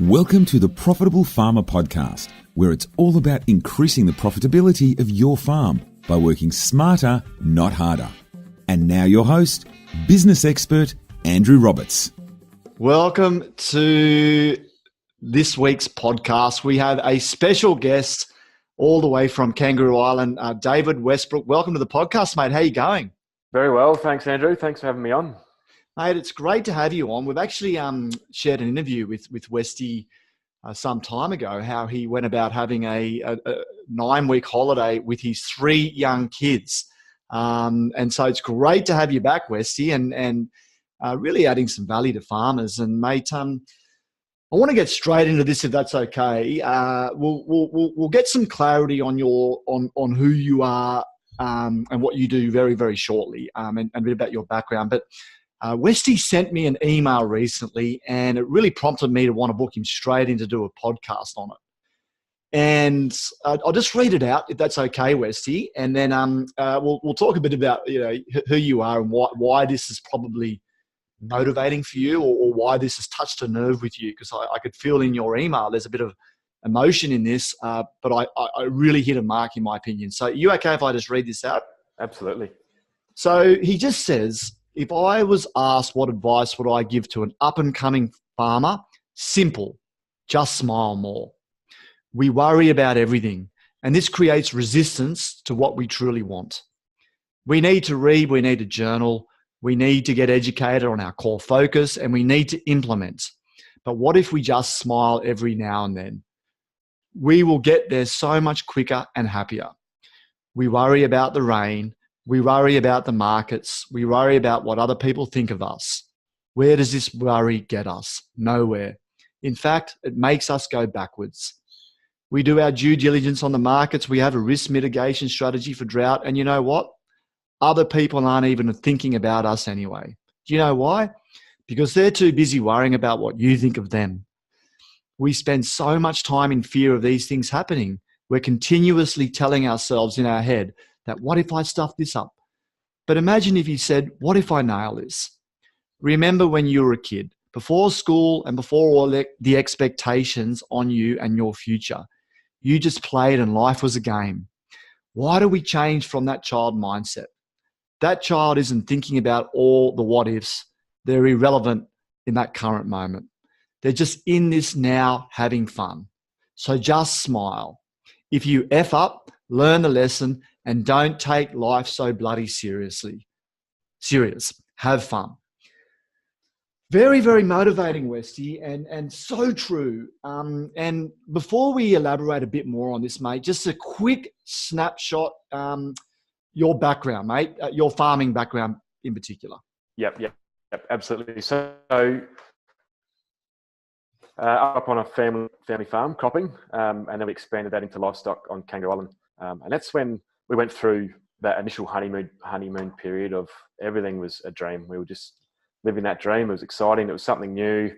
Welcome to the Profitable Farmer Podcast, where it's all about increasing the profitability of your farm by working smarter, not harder. And now your host, business expert, Andrew Roberts. Welcome to this week's podcast. We have a special guest all the way from Kangaroo Island, David Westbrook. Welcome to the podcast, mate. How you going? Very well. Thanks, Andrew. Thanks for having me on. Mate, it's great to have you on. We've actually shared an interview with Westy some time ago, how he went about having a 9-week holiday with his 3 young kids. And so it's great to have you back, Westy, and really adding some value to farmers. And mate, I want to get straight into this, if that's okay. We'll get some clarity on on who you are and what you do very, very shortly, and a bit about your background. But Westy sent me an email recently, and it really prompted me to want to book him straight in to do a podcast on it. And I'll just read it out, if that's okay, Westy, and then we'll talk a bit about who you are and why this is probably motivating for you, or why this has touched a nerve with you, because I could feel in your email there's a bit of emotion in this, but I really hit a mark in my opinion. So are you okay if I just read this out? Absolutely. So he just says, if I was asked what advice would I give to an up-and-coming farmer, simple, just smile more. We worry about everything, and this creates resistance to what we truly want. We need to read, we need to journal, we need to get educated on our core focus, and we need to implement. But what if we just smile every now and then? We will get there so much quicker and happier. We worry about the rain. We worry about the markets. We worry about what other people think of us. Where does this worry get us? Nowhere. In fact, it makes us go backwards. We do our due diligence on the markets. We have a risk mitigation strategy for drought. And you know what? Other people aren't even thinking about us anyway. Do you know why? Because they're too busy worrying about what you think of them. We spend so much time in fear of these things happening. We're continuously telling ourselves in our head that what if I stuff this up? But imagine if you said, what if I nail this? Remember when you were a kid, before school and before all the expectations on you and your future, you just played and life was a game. Why do we change from that child mindset? That child isn't thinking about all the what ifs. They're irrelevant in that current moment. They're just in this now having fun. So just smile. If you F up, learn the lesson, and don't take life so bloody seriously. Serious. Have fun. Very, very motivating, Westy, and so true. And before we elaborate a bit more on this, mate, just a quick snapshot, your background, mate, your farming background in particular. Yep, absolutely. So up on a family farm, cropping, and then we expanded that into livestock on Kangaroo Island. And that's when we went through that initial honeymoon period of everything was a dream. We were just living that dream. It was exciting. It was something new,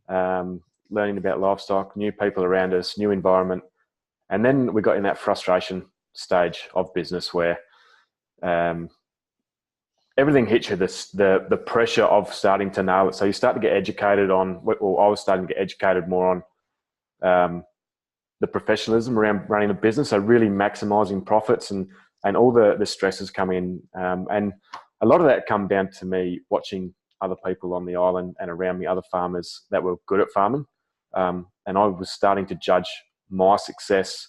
learning about livestock, new people around us, new environment. And then we got in that frustration stage of business where everything hits you, the pressure of starting to know it. So you start to get educated on, or I was starting to get educated more on the professionalism around running a business, so really maximising profits and all the stresses come in. And a lot of that come down to me watching other people on the island and around me, other farmers that were good at farming. And I was starting to judge my success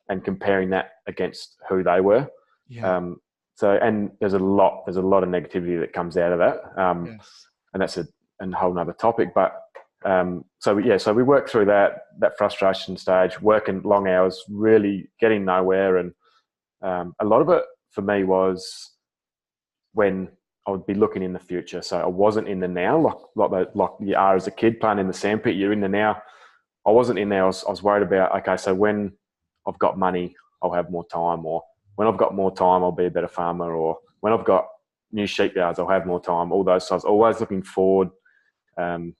and comparing that against who they were. Yeah. And there's a lot of negativity that comes out of that. Yes. And that's a whole nother topic. But so we worked through that frustration stage, working long hours, really getting nowhere. And a lot of it for me was when I would be looking in the future. So I wasn't in the now, like you are as a kid playing in the sandpit. You're in the now. I wasn't in there. I was worried about, okay, so when I've got money, I'll have more time, or when I've got more time, I'll be a better farmer, or when I've got new sheep yards, I'll have more time. All those sides, always looking forward. Worrying,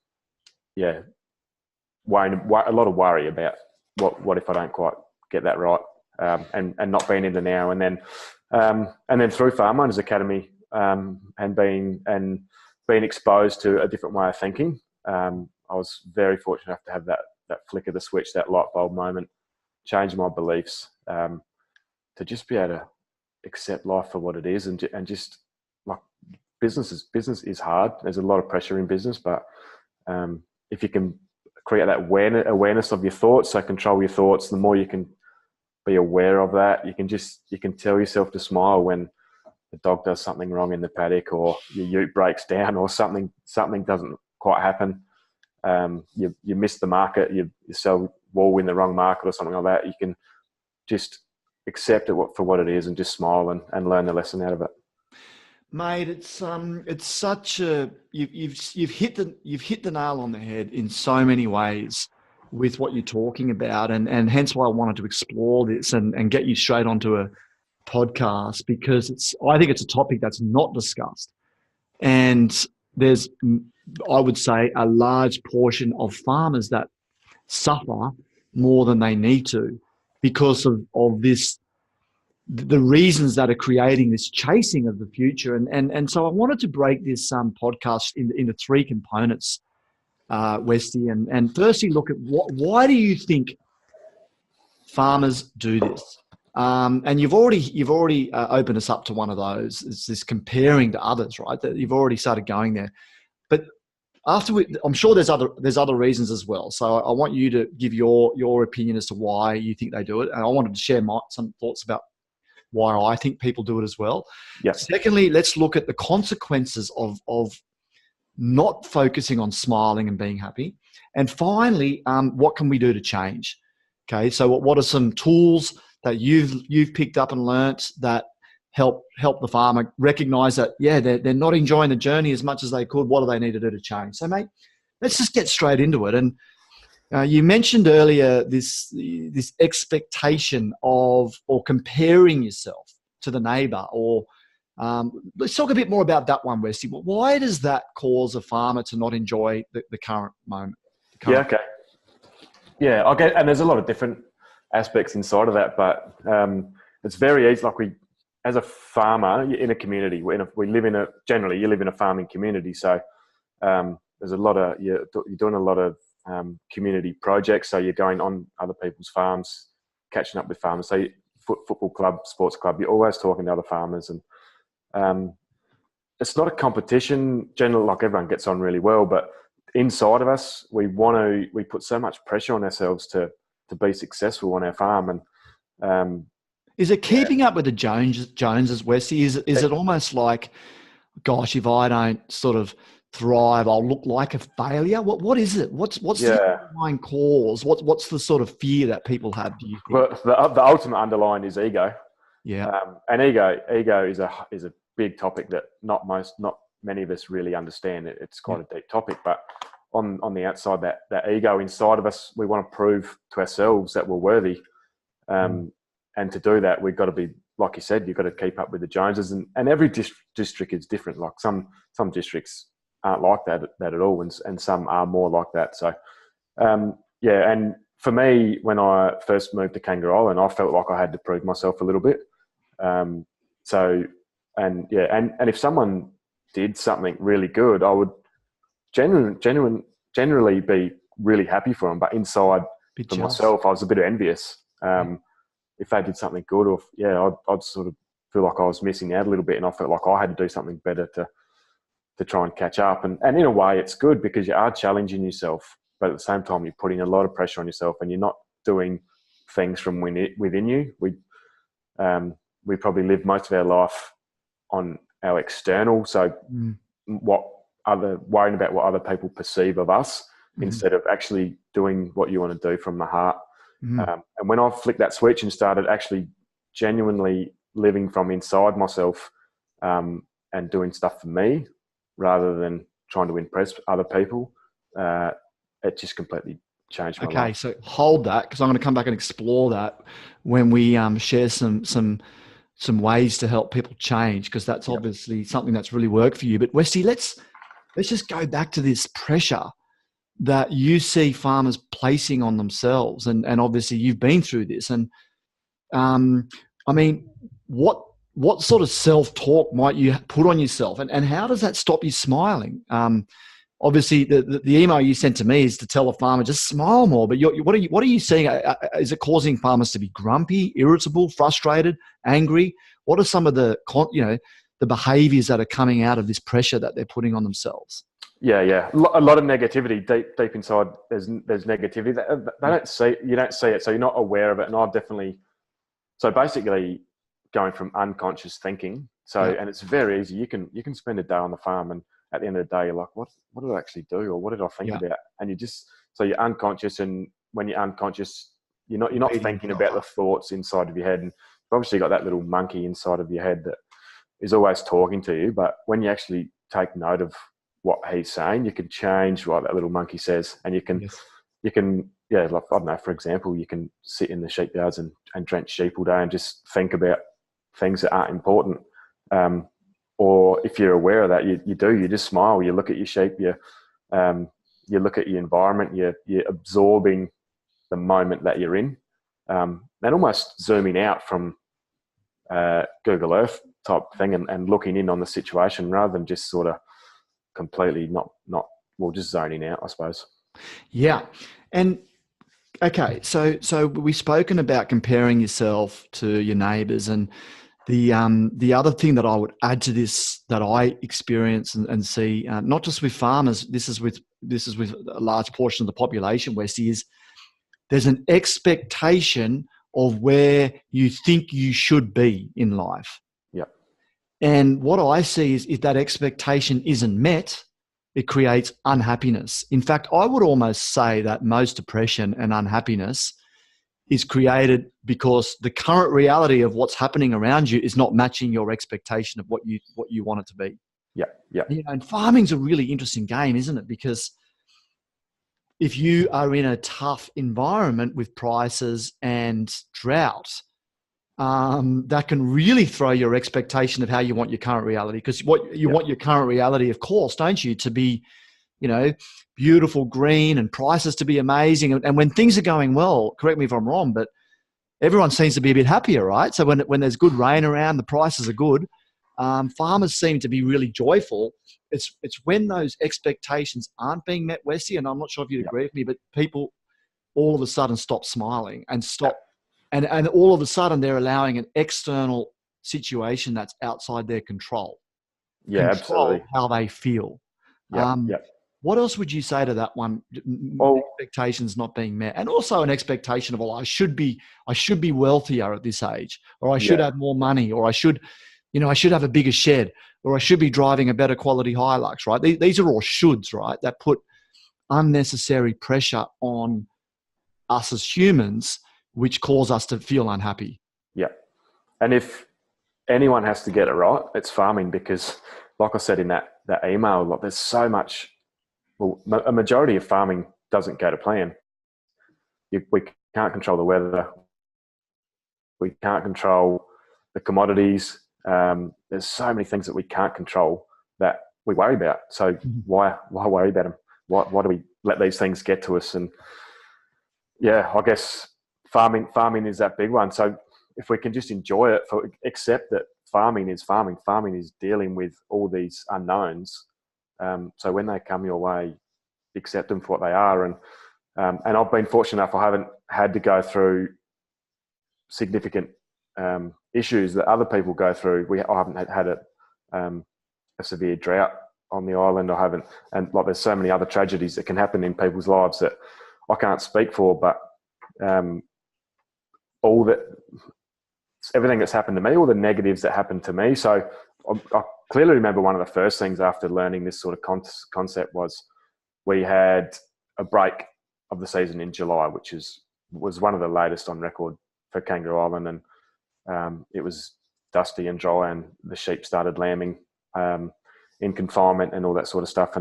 a lot of worry about what if I don't quite get that right, and not being in the now. And then through Farm Owners Academy, and being exposed to a different way of thinking, I I was very fortunate enough to have that flick of the switch, that light bulb moment, change my beliefs, to just be able to accept life for what it is, and just like business is hard. There's a lot of pressure in business, but if you can create that awareness of your thoughts, so control your thoughts, the more you can be aware of that, you can tell yourself to smile when the dog does something wrong in the paddock, or your ute breaks down, or something doesn't quite happen. You miss the market, you sell wool in the wrong market or something like that. You can just accept it for what it is and just smile and learn the lesson out of it. Mate, it's such a you've hit the nail on the head in so many ways with what you're talking about, and hence why I wanted to explore this and get you straight onto a podcast, because I think it's a topic that's not discussed, and there's, I would say, a large portion of farmers that suffer more than they need to because of this, the reasons that are creating this chasing of the future. And so I wanted to break this podcast into three components, Westy, and firstly look at why do you think farmers do this? And you've already opened us up to one of those. It's this comparing to others, right? That you've already started going there. But I'm sure there's other reasons as well. So I want you to give your opinion as to why you think they do it, and I wanted to share some thoughts about why I think people do it as well. Yep. Secondly, let's look at the consequences of not focusing on smiling and being happy. And finally, what can we do to change? Okay, so what are some tools that you've picked up and learnt that help the farmer recognize that, yeah, they're not enjoying the journey as much as they could. What do they need to do to change? So, mate, let's just get straight into it. And you mentioned earlier this expectation of, or comparing yourself to the neighbour, or let's talk a bit more about that one, Westy. Why does that cause a farmer to not enjoy the current moment? Okay. Yeah, I get, and there's a lot of different aspects inside of that, but it's very easy. Like as a farmer, you're in a community. Generally you live in a farming community, so there's a lot of you're doing a lot of community projects. So you're going on other people's farms, catching up with farmers. So football club, sports club, you're always talking to other farmers, and it's not a competition. Generally, like everyone gets on really well, but inside of us, we put so much pressure on ourselves to be successful on our farm. And is it keeping up with the Joneses, Westy? Is it almost like, gosh, if I don't sort of thrive, I'll look like a failure? What is it? What's the underlying cause? What's the sort of fear that people have, do you think? Well, the ultimate underlying is ego. Yeah. And ego is a big topic that not many of us really understand. It's quite a deep topic, but on the outside, that ego inside of us, we want to prove to ourselves that we're worthy. And to do that, we've got to be, like you said, you've got to keep up with the Joneses, and every district is different. Like some districts aren't like that at all, and some are more like that. So, and for me, when I first moved to Kangaroo Island, I felt like I had to prove myself a little bit. And if someone did something really good, I would generally be really happy for them. But inside for myself, I was a bit envious. If they did something good, or I'd sort of feel like I was missing out a little bit, and I felt like I had to do something better to try and catch up. And in a way, it's good because you are challenging yourself, but at the same time, you're putting a lot of pressure on yourself, and you're not doing things from within you. We probably live most of our life on our external, so worrying about what other people perceive of us, instead of actually doing what you want to do from the heart. And when I flicked that switch and started actually genuinely living from inside myself, and doing stuff for me rather than trying to impress other people, it just completely changed my life. Okay, so hold that, because I'm going to come back and explore that when we share some ways to help people change, because that's obviously something that's really worked for you. But Westy, let's just go back to this pressure that you see farmers placing on themselves, and obviously you've been through this. And I mean, what sort of self-talk might you put on yourself, and how does that stop you smiling? obviously the email you sent to me is to tell a farmer just smile more. But what are you seeing? Is it causing farmers to be grumpy, irritable, frustrated, angry? What are some of the behaviours that are coming out of this pressure that they're putting on themselves? Yeah. A lot of negativity deep inside. There's negativity. They don't see. You don't see it, so you're not aware of it. And I've definitely. So basically, going from unconscious thinking. And it's very easy. You can spend a day on the farm, and at the end of the day, you're like, what did I actually do, or what did I think about? And you're unconscious, and when you're unconscious, you're not thinking about the thoughts inside of your head. And you've obviously got that little monkey inside of your head that is always talking to you. But when you actually take note of what he's saying, you can change what that little monkey says, and you can, like, I don't know, for example, you can sit in the sheep yards and drench sheep all day and just think about things that aren't important. Or if you're aware of that, you just smile, you look at your sheep, you look at your environment, you're absorbing the moment that you're in, and almost zooming out from Google Earth type thing and looking in on the situation rather than just sort of completely just zoning out, I suppose. Yeah. And okay, so we've spoken about comparing yourself to your neighbours, and the other thing that I would add to this that I experience and see, not just with farmers, this is with a large portion of the population, Westy, is there's an expectation of where you think you should be in life. Yeah. And what I see is if that expectation isn't met, it creates unhappiness. In fact, I would almost say that most depression and unhappiness is created because the current reality of what's happening around you is not matching your expectation of what you want it to be. Yeah. And farming's a really interesting game, isn't it? Because if you are in a tough environment with prices and drought, that can really throw your expectation of how you want your current reality. Because what you want your current reality, of course, don't you, to be, beautiful, green, and prices to be amazing. And when things are going well, correct me if I'm wrong, but everyone seems to be a bit happier, right? So when there's good rain around, the prices are good. Farmers seem to be really joyful. It's when those expectations aren't being met, Westy, and I'm not sure if you'd agree with me, but people all of a sudden stop smiling and stop. And all of a sudden they're allowing an external situation that's outside their control. Yeah, absolutely. How they feel. What else would you say to that one? Expectations not being met, and also an expectation of, I should be wealthier at this age, or I should have more money, or I should have a bigger shed, or I should be driving a better quality Hilux, right? These are all shoulds, right? That put unnecessary pressure on us as humans, which cause us to feel unhappy. Yeah. And if anyone has to get it right, it's farming, because like I said in that email, there's so much. Well, a majority of farming doesn't go to plan. We can't control the weather. We can't control the commodities. There's so many things that we can't control that we worry about. So why worry about them? Why do we let these things get to us? And I guess farming is that big one. So if we can just enjoy it, accept that farming is dealing with all these unknowns. So when they come your way, accept them for what they are. And I've been fortunate enough, I haven't had to go through significant issues that other people go through. I haven't had a severe drought on the island. I haven't, and there's so many other tragedies that can happen in people's lives that I can't speak for, but everything that's happened to me, all the negatives that happened to me. So I clearly remember one of the first things after learning this sort of concept was we had a break of the season in July, which was one of the latest on record for Kangaroo Island, and it was dusty and dry, and the sheep started lambing in confinement and all that sort of stuff.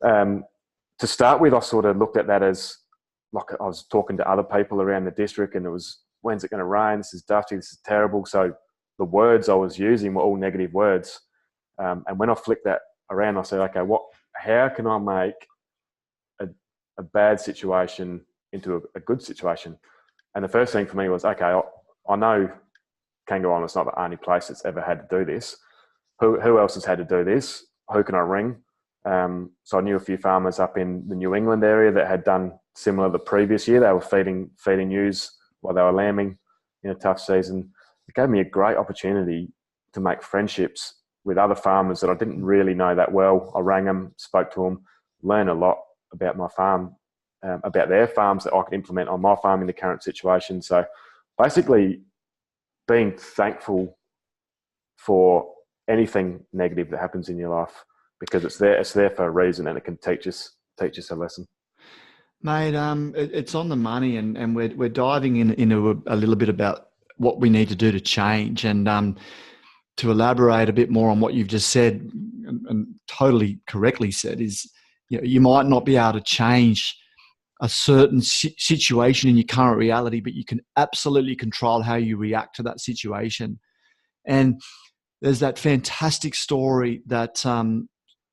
And to start with, I sort of looked at that as, like, I was talking to other people around the district, and it was, when's it going to rain? This is dusty. This is terrible. So the words I was using were all negative words. And when I flicked that around, I said, okay, how can I make a bad situation into a good situation? And the first thing for me was, okay, I know Kangaroo Island's not the only place that's ever had to do this. Who else has had to do this? Who can I ring? So I knew a few farmers up in the New England area that had done similar the previous year. They were feeding ewes while they were lambing in a tough season. It gave me a great opportunity to make friendships with other farmers that I didn't really know that well. I rang them, spoke to them, learned a lot about my farm, about their farms that I could implement on my farm in the current situation. So basically being thankful for anything negative that happens in your life, because it's there for a reason, and it can teach us a lesson. Mate, it's on the money, and we're diving into a little bit about what we need to do to change, and to elaborate a bit more on what you've just said, and totally correctly said, is you might not be able to change a certain situation in your current reality, but you can absolutely control how you react to that situation. And there's that fantastic story that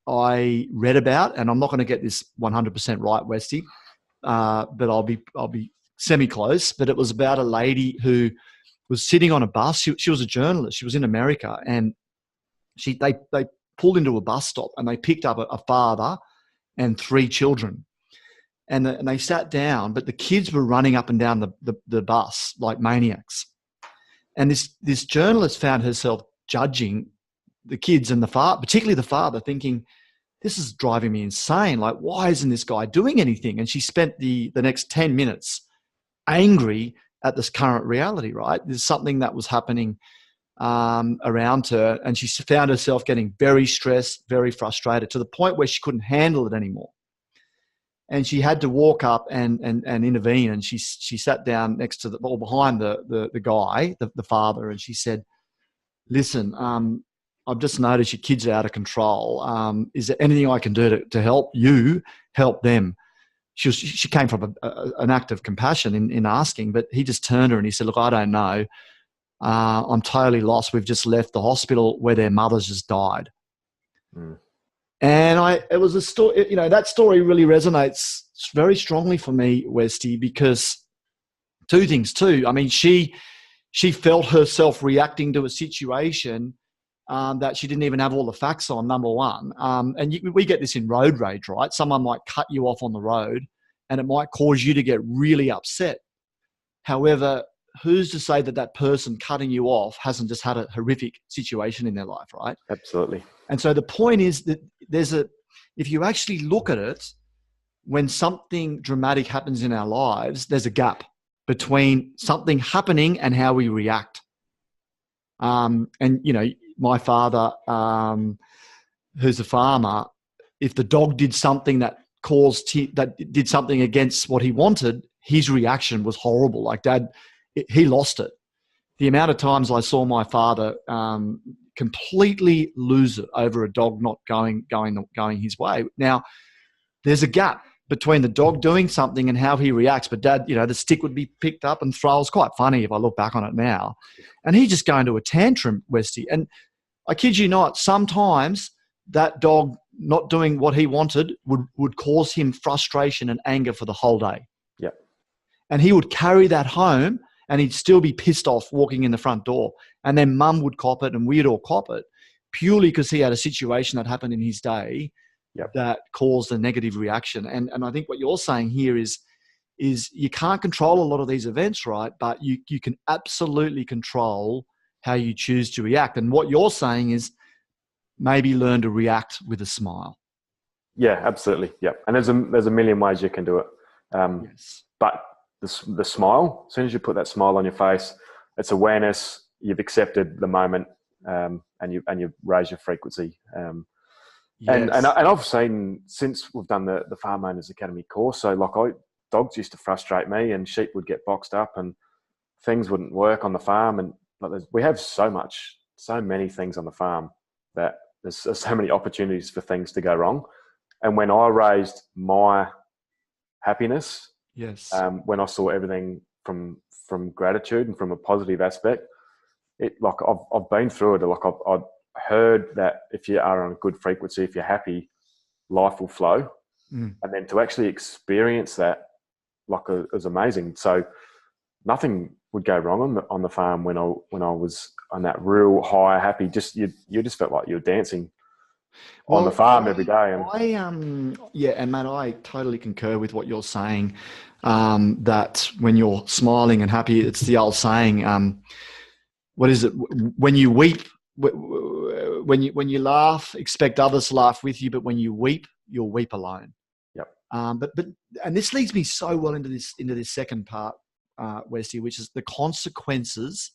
I read about, and I'm not going to get this 100% right, Westy, but I'll be semi-close. But it was about a lady who was sitting on a bus. She was a journalist. She was in America, and they pulled into a bus stop, and they picked up a father and 3 children. And they sat down, but the kids were running up and down the bus like maniacs. And this journalist found herself judging the kids and particularly the father, thinking, this is driving me insane. Like, why isn't this guy doing anything? And she spent the next 10 minutes angry at this current reality, right? There's something that was happening around her, and she found herself getting very stressed, very frustrated, to the point where she couldn't handle it anymore. And she had to walk up and intervene. And she sat down next to behind the guy, the father, and she said, listen, I've just noticed your kids are out of control. Is there anything I can do to help you help them? She came from an act of compassion in asking, but he just turned her and he said, look, I don't know. I'm totally lost. We've just left the hospital where their mothers just died. Mm. And it was a story, that story really resonates very strongly for me, Westy, because 2 things too. I mean, she felt herself reacting to a situation that she didn't even have all the facts on, number one. And we get this in road rage, right? Someone might cut you off on the road and it might cause you to get really upset. However, who's to say that person cutting you off hasn't just had a horrific situation in their life, right? Absolutely. And so the point is that if you actually look at it, when something dramatic happens in our lives, there's a gap between something happening and how we react. And, my father, who's a farmer, if the dog did something that did something against what he wanted, his reaction was horrible. Like, Dad, he lost it. The amount of times I saw my father completely lose it over a dog not going his way. Now, there's a gap between the dog doing something and how he reacts. But Dad, the stick would be picked up and thrown. It's quite funny if I look back on it now. And he just go into a tantrum, Westy. And I kid you not, sometimes that dog not doing what he wanted would cause him frustration and anger for the whole day. Yep. And he would carry that home, and he'd still be pissed off walking in the front door. And then Mum would cop it and we'd all cop it, purely because he had a situation that happened in his day that caused a negative reaction. And I think what you're saying here is you can't control a lot of these events, right? But you can absolutely control how you choose to react. And what you're saying is maybe learn to react with a smile. Yeah, absolutely. Yeah. And there's a million ways you can do it. Yes. But the smile, as soon as you put that smile on your face, it's awareness. You've accepted the moment, and you raise your frequency. Yes. And I've seen, since we've done the Farm Owners Academy course, so dogs used to frustrate me, and sheep would get boxed up, and things wouldn't work on the farm. And we have so many things on the farm that there's so many opportunities for things to go wrong. And when I raised my happiness, yes, when I saw everything from gratitude and from a positive aspect, I've been through it. I've heard that if you are on a good frequency, if you're happy, life will flow. And then to actually experience that, it was amazing. So nothing would go wrong on the farm when I was on that real high, happy. You just felt like you were dancing on the farm every day. And yeah, and mate, I totally concur with what you're saying. That when you're smiling and happy, it's the old saying. What is it? When you weep, when you laugh, expect others to laugh with you. But when you weep, you'll weep alone. Yep. But and this leads me so well into this second part, Westy, which is the consequences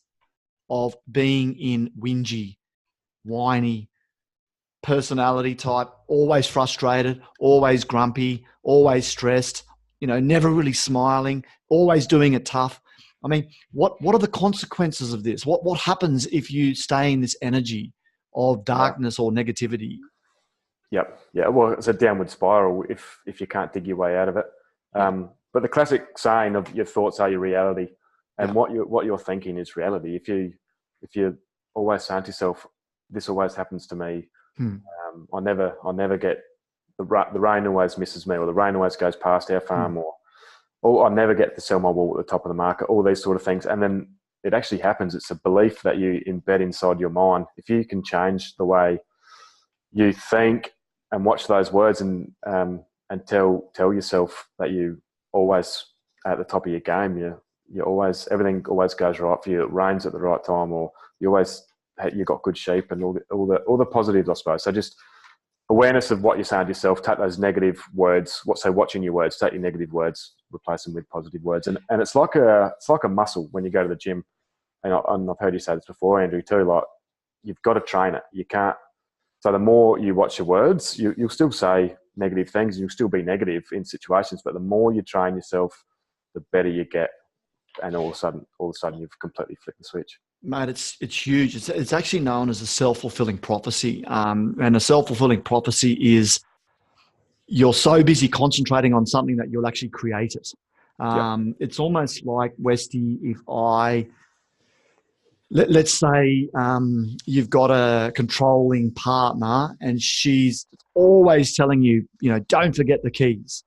of being in whingy, whiny personality type, always frustrated, always grumpy, always stressed, never really smiling, always doing it tough. I mean, what are the consequences of this? What happens if you stay in this energy of darkness or negativity? Yep. Yeah. Well, it's a downward spiral if you can't dig your way out of it. But the classic saying of your thoughts are your reality, and what you're thinking is reality. If you always saying to yourself, this always happens to me. I never get the rain always misses me, or the rain always goes past our farm, or I never get to sell my wool at the top of the market. All these sort of things, and then it actually happens. It's a belief that you embed inside your mind. If you can change the way you think and watch those words, and tell yourself that you always at the top of your game, you always, everything always goes right for you. It rains at the right time, or you got good sheep, and all the positives, I suppose. So just awareness of what you're saying to yourself. Take those negative words. Watching your words. Take your negative words, replace them with positive words, and it's like a muscle when you go to the gym. And I've heard you say this before, Andrew, too. Like, you've got to train it. You can't. So the more you watch your words, you'll still say negative things. You'll still be negative in situations, but the more you train yourself, the better you get. And all of a sudden, you've completely flipped the switch. Mate, it's huge. It's actually known as a self-fulfilling prophecy. And a self-fulfilling prophecy is you're so busy concentrating on something that you'll actually create it. It's almost like, Westy, if let's say you've got a controlling partner and she's always telling you, don't forget the keys.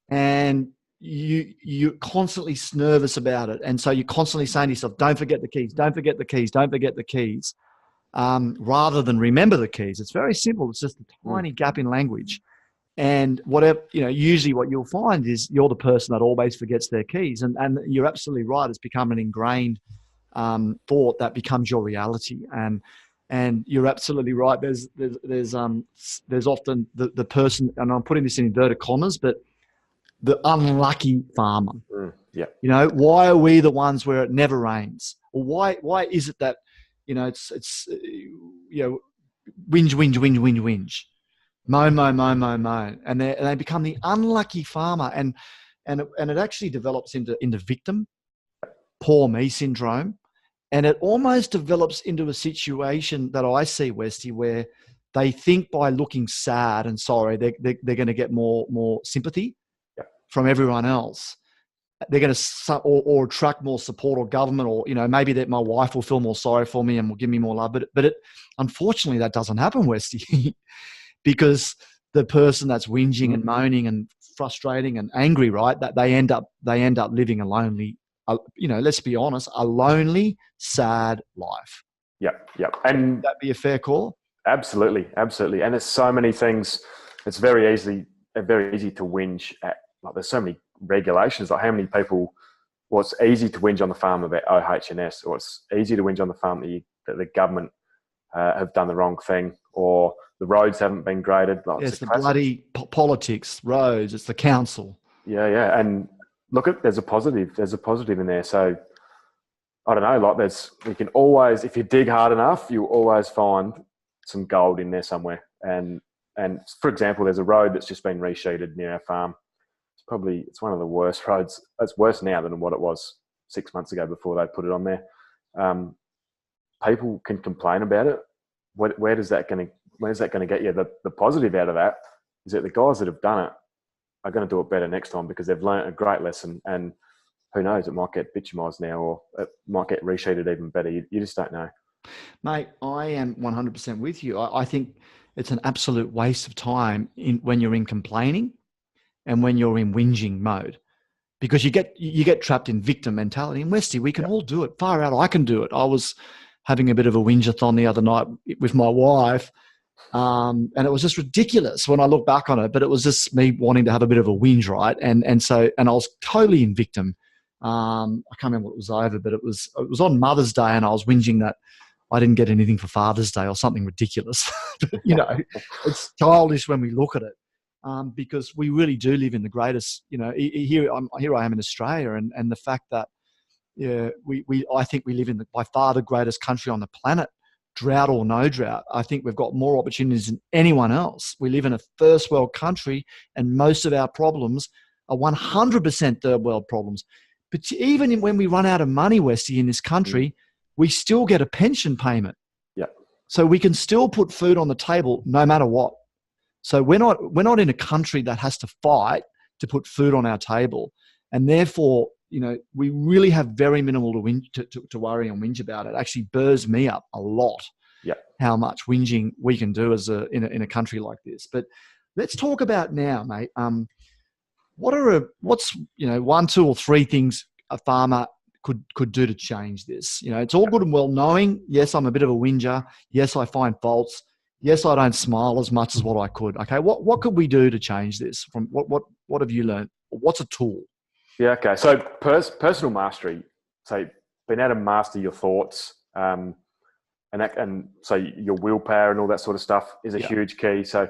And you're constantly nervous about it. And so you're constantly saying to yourself, don't forget the keys, don't forget the keys, don't forget the keys, rather than remember the keys. It's very simple. It's just a tiny gap in language. And whatever, usually what you'll find is you're the person that always forgets their keys. And you're absolutely right. It's become an ingrained thought that becomes your reality. And you're absolutely right. There's often the person, and I'm putting this in inverted commas, but the unlucky farmer. Why are we the ones where it never rains? Or why is it that it's whinge, mow, and they become the unlucky farmer, and it actually develops into victim, poor me syndrome, and it almost develops into a situation that I see, Westy, where they think by looking sad and sorry they're going to get more sympathy from everyone else. They're going to or attract more support, or government, or maybe that my wife will feel more sorry for me and will give me more love. But unfortunately that doesn't happen, Westy, because the person that's whinging and moaning and frustrating and angry, right, that they end up living a lonely, let's be honest, a lonely, sad life. Yep. And would that be a fair call? Absolutely. And there's so many things. It's very easy to whinge at. Like, there's so many regulations. Like, how many people? Well, it's easy to whinge on the farm about OH&S, or it's easy to whinge on the farm that the government have done the wrong thing, or the roads haven't been graded. Like, it's the bloody politics, roads. It's the council. Yeah. And look, there's a positive in there. So I don't know. Like, we can always, if you dig hard enough, you'll always find some gold in there somewhere. And for example, there's a road that's just been resheeted near our farm. It's one of the worst roads. It's worse now than what it was 6 months ago before they put it on there. People can complain about it. Where's that going to get you? The positive out of that is that the guys that have done it are going to do it better next time, because they've learned a great lesson. And who knows, it might get bitumised now, or it might get resheeted even better. You just don't know. Mate, I am 100% with you. I think it's an absolute waste of time when you're in complaining and when you're in whinging mode, because you get trapped in victim mentality. And Westy, we can all do it. Far out, I can do it. I was having a bit of a whinge-a-thon the other night with my wife, And it was just ridiculous when I look back on it, but it was just me wanting to have a bit of a whinge, right? And I was totally in victim. I can't remember what it was over, but it was on Mother's Day, and I was whinging that I didn't get anything for Father's Day or something ridiculous. But, it's childish when we look at it, because we really do live in the greatest, here I am in Australia, and the fact that, I think we live in by far the greatest country on the planet, drought or no drought. I think we've got more opportunities than anyone else. We live in a first world country, and most of our problems are 100% third world problems. But even when we run out of money, Westy, in this country, we still get a pension payment. Yeah. So we can still put food on the table no matter what. So we're not in a country that has to fight to put food on our table. And therefore, we really have very minimal to worry and whinge about. It actually burrs me up a lot. Yeah. How much whinging we can do in a country like this. But let's talk about now, mate. What's 1, 2, or 3 things a farmer could do to change this? It's all good and well knowing, yes, I'm a bit of a whinger. Yes, I find faults. Yes, I don't smile as much as what I could. Okay, what could we do to change this? From what have you learned? What's a tool? Yeah, okay. So personal mastery, so being able to master your thoughts, and so your willpower and all that sort of stuff is a huge key. So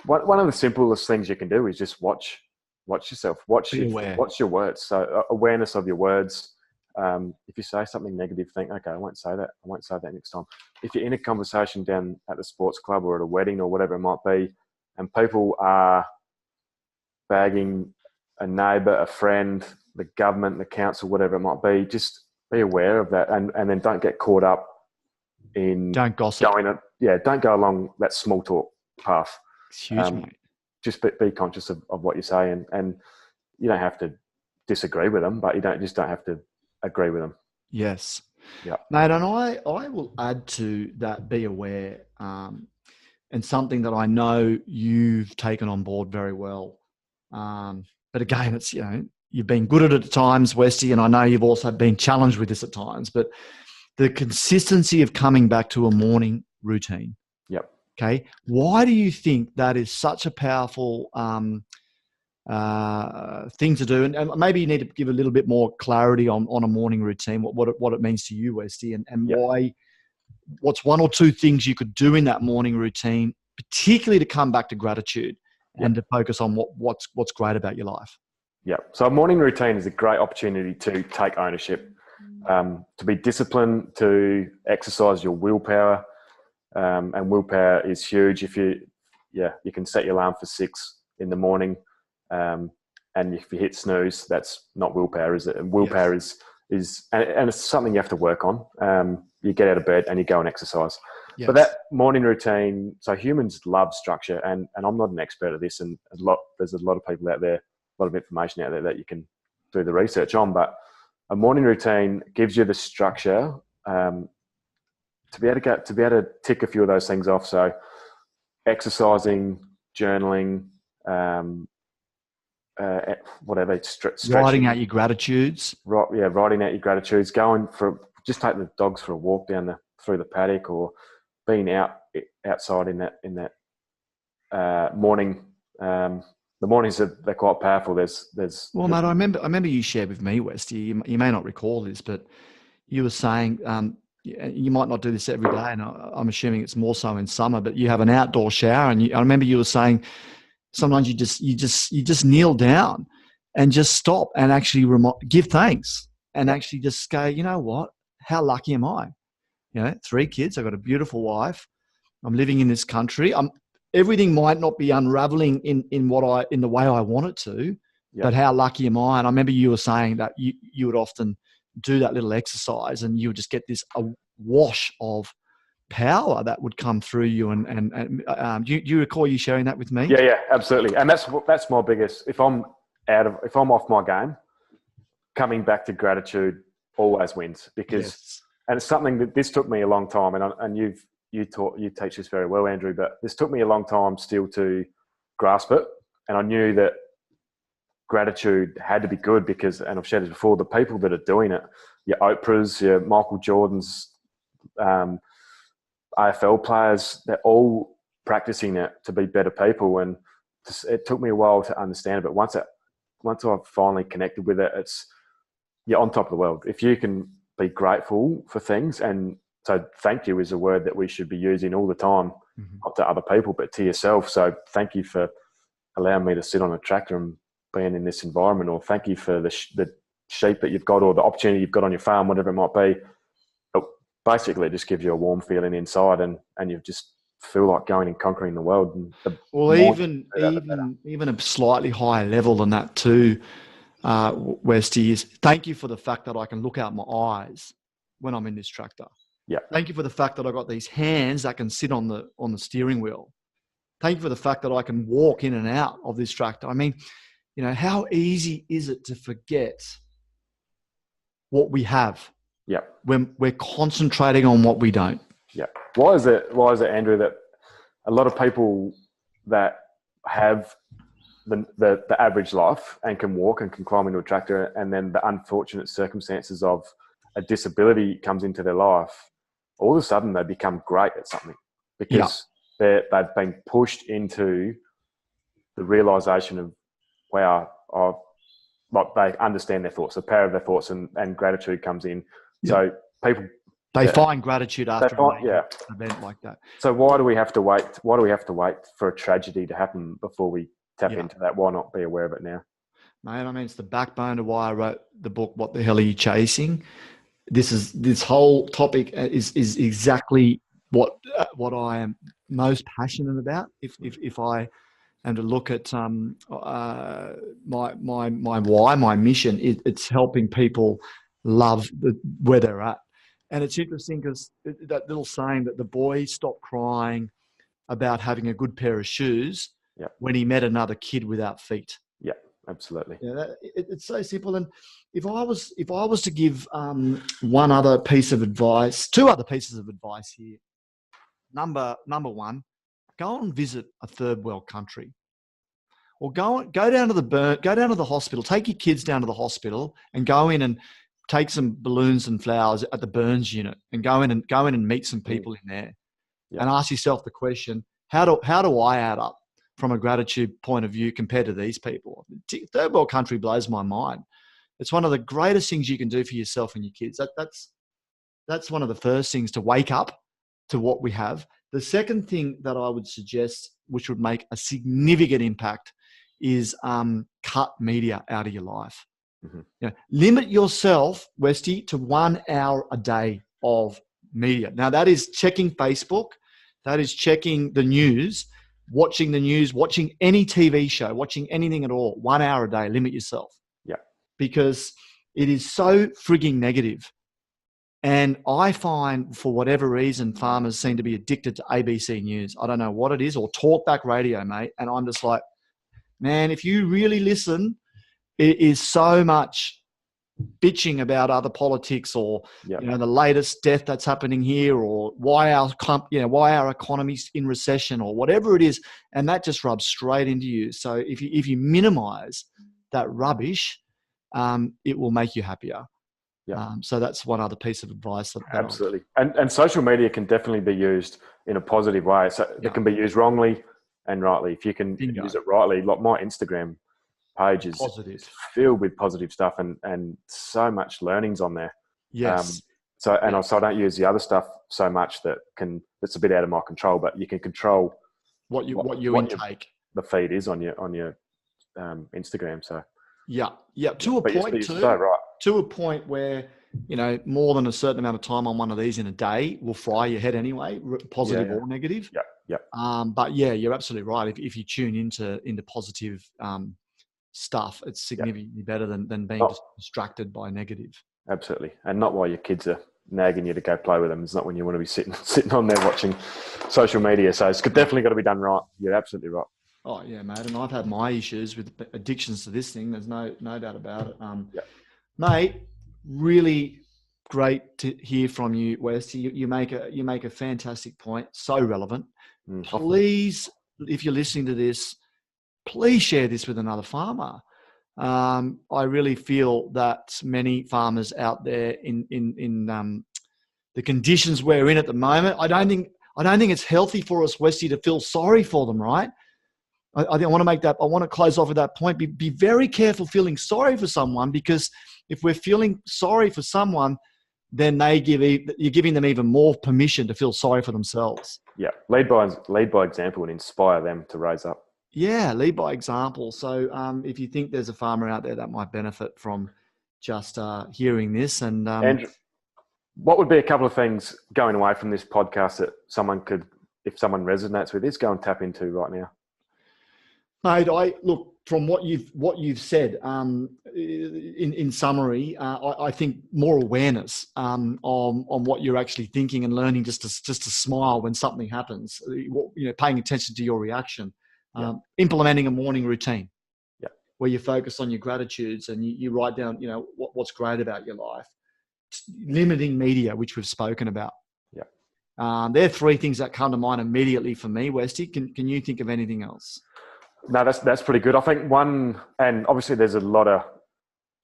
one of the simplest things you can do is just watch yourself, watch your words. So awareness of your words. If you say something negative, think, okay, I won't say that next time. If you're in a conversation down at the sports club or at a wedding or whatever it might be, and people are bagging a neighbour, a friend, the government, the council, whatever it might be, just be aware of that, and then don't get caught up in don't gossip. Don't go along that small talk path. It's huge, mate. Just be conscious of what you say, and you don't have to disagree with them, but you don't have to agree with them. Yes. Yeah. Mate, and I will add to that, be aware, and something that I know you've taken on board very well. But again, it's, you've been good at it at times, Westy, and I know you've also been challenged with this at times, but the consistency of coming back to a morning routine. Yep. Okay. Why do you think that is such a powerful thing to do? And maybe you need to give a little bit more clarity on a morning routine, what it means to you, Westy, and why, what's 1 or 2 things you could do in that morning routine, particularly to come back to gratitude and to focus on what's great about your life. Yeah. So a morning routine is a great opportunity to take ownership, to be disciplined, to exercise your willpower. And willpower is huge. If you can set your alarm for 6 in the morning. And if you hit snooze, that's not willpower, is it? And willpower is and it's something you have to work on. You get out of bed and you go and exercise. Yes. But that morning routine, so humans love structure, and I'm not an expert at this, and there's a lot of people out there, a lot of information out there that you can do the research on, but a morning routine gives you the structure to be able to tick a few of those things off. So exercising, journaling, whatever, writing out your gratitudes. Right, writing out your gratitudes. Just take the dogs for a walk through the paddock, or being outside in that morning. The mornings they're quite powerful. Well, mate, I remember you shared with me, West. You may not recall this, but you were saying you might not do this every day, and I'm assuming it's more so in summer. But you have an outdoor shower, and I remember you were saying sometimes you just kneel down and just stop and actually give thanks and actually just go, you know what? How lucky am I? 3 kids. I've got a beautiful wife. I'm living in this country. Everything might not be unraveling in the way I want it to, but how lucky am I? And I remember you were saying that you would often do that little exercise, and you would just get this wash of power that would come through you. And do you recall you sharing that with me? Yeah, absolutely. And that's my biggest. If I'm off my game, coming back to gratitude always wins, because and it's something that this took me a long time, and you teach this very well, Andrew, but this took me a long time still to grasp it. And I knew that gratitude had to be good because, and I've shared this before, the people that are doing it, your Oprahs, your Michael Jordans, AFL players, they're all practicing it to be better people. And it took me a while to understand it, but once I've finally connected with it, you're on top of the world. If you can be grateful for things, and so thank you is a word that we should be using all the time, not to other people, but to yourself. So thank you for allowing me to sit on a tractor and being in this environment, or thank you for the sheep that you've got, or the opportunity you've got on your farm, whatever it might be. But basically, it just gives you a warm feeling inside, and you just feel like going and conquering the world. And even a slightly higher level than that too, Westy, is thank you for the fact that I can look out my eyes when I'm in this tractor. Yeah. Thank you for the fact that I got these hands that can sit on the steering wheel. Thank you for the fact that I can walk in and out of this tractor. I mean, how easy is it to forget what we have? Yeah. When we're concentrating on what we don't. Yeah. Why is it, Andrew, that a lot of people that have the average life and can walk and can climb into a tractor, and then the unfortunate circumstances of a disability comes into their life, all of a sudden they become great at something because they've been pushed into the realization of, wow, they understand their thoughts, the power of their thoughts, and gratitude comes in. So people, they find gratitude after an event like that. So why do we have to wait? Why do we have to wait for a tragedy to happen before we tap into that? Why not be aware of it now? Mate, I mean, it's the backbone of why I wrote the book, What the Hell Are You Chasing? This whole topic is exactly what I am most passionate about. If I am to look at my why, my mission, it's helping people love where they're at. And it's interesting because that little saying that the boy stopped crying about having a good pair of shoes when he met another kid without feet. Yeah, absolutely. Yeah, it's so simple. And if I was to give one other piece of advice, two other pieces of advice here. Number one, go and visit a third world country, or go down to the hospital. Take your kids down to the hospital and go in and take some balloons and flowers at the burns unit, and go in and meet some people in there, and ask yourself the question: how do I add up from a gratitude point of view compared to these people? Third world country blows my mind. It's one of the greatest things you can do for yourself and your kids. That's one of the first things, to wake up to what we have. The second thing that I would suggest, which would make a significant impact, is cut media out of your life. Limit yourself, Westy, to 1 hour a day of media. Now, that is checking Facebook, that is checking the news, watching any TV show, watching anything at all. 1 hour a day, limit yourself. Yeah. Because it is so frigging negative. And I find, for whatever reason, farmers seem to be addicted to ABC News. I don't know what it is, or talkback radio, mate. And I'm just like, man, if you really listen, it is so much bitching about other politics, or the latest death that's happening here, or why our economy's in recession, or whatever it is, and that just rubs straight into you. So if you minimize that rubbish, it will make you happier. So that's one other piece of advice. Absolutely. And social media can definitely be used in a positive way. So it can be used wrongly and rightly. If you can use it rightly, like my Instagram page is filled with positive stuff, and so much learnings on there. Yes. So I don't use the other stuff so much that's a bit out of my control, but you can control what you intake. The feed is on your Instagram. So to a point too. So right. To a point where, more than a certain amount of time on one of these in a day will fry your head anyway, positive or negative. But you're absolutely right. If you tune into positive stuff, it's significantly better than being distracted by negative. Absolutely. And not while your kids are nagging you to go play with them. It's not when you want to be sitting on there watching social media. So it's definitely got to be done right. You're absolutely right. Oh yeah, mate. And I've had my issues with addictions to this thing. There's no doubt about it. Mate, really great to hear from you, Wes. You make a fantastic point. So relevant. Please, if you're listening to this, please share this with another farmer. I really feel that many farmers out there in the conditions we're in at the moment, I don't think I don't think it's healthy for us, Westy, to feel sorry for them, right? I want to close off with that point. Be very careful feeling sorry for someone, because if we're feeling sorry for someone, then you're giving them even more permission to feel sorry for themselves. Yeah, lead by example and inspire them to raise up. Yeah, lead by example. So if you think there's a farmer out there that might benefit from just hearing this, and Andrew, what would be a couple of things going away from this podcast that someone could, if someone resonates with this, go and tap into right now? Mate, look, from what you've said, in summary, I think more awareness on what you're actually thinking and learning just to smile when something happens. Paying attention to your reaction, implementing a morning routine, where you focus on your gratitudes and you write down, what's great about your life. Limiting media, which we've spoken about. There are three things that come to mind immediately for me, Westy. Can you think of anything else? No, that's pretty good. I think one, and obviously there's a lot of,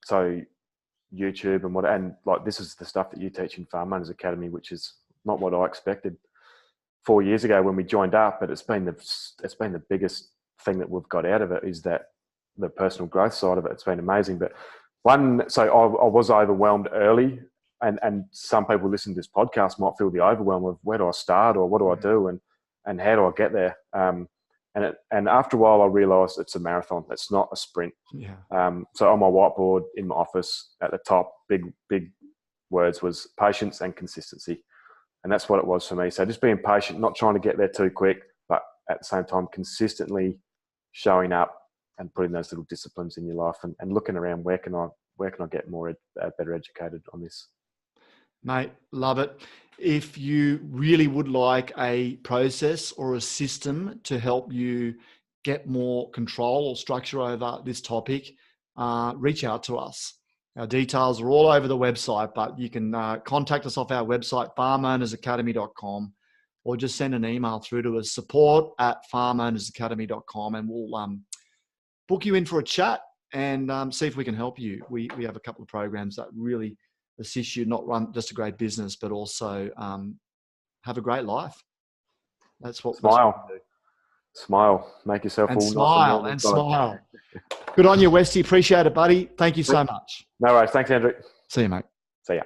so YouTube and like this is the stuff that you teach in Farm Owners Academy, which is not what I expected 4 years ago when we joined up, but it's been the biggest thing that we've got out of it, is that the personal growth side of it. It's been amazing. But so I was overwhelmed early, and some people listening to this podcast might feel the overwhelm of where do I start, or what do I do, and how do I get there? And after a while, I realised it's a marathon. It's not a sprint. Yeah. So on my whiteboard in my office at the top, big words was patience and consistency. And that's what it was for me. So just being patient, not trying to get there too quick, but at the same time, consistently showing up and putting those little disciplines in your life, and looking around, where can I get more better educated on this? Mate, love it. If you really would like a process or a system to help you get more control or structure over this topic, reach out to us. Our details are all over the website, but you can contact us off our website, farmownersacademy.com, or just send an email through to us, support@farmownersacademy.com, and we'll book you in for a chat and see if we can help you. We have a couple of programs that really assist you not run just a great business, but also have a great life. That's what Smile, make yourself and all smile nice and smile. Good on you, Westy. Appreciate it, buddy. Thank you so much. No worries. Thanks, Andrew. See you, mate. See ya.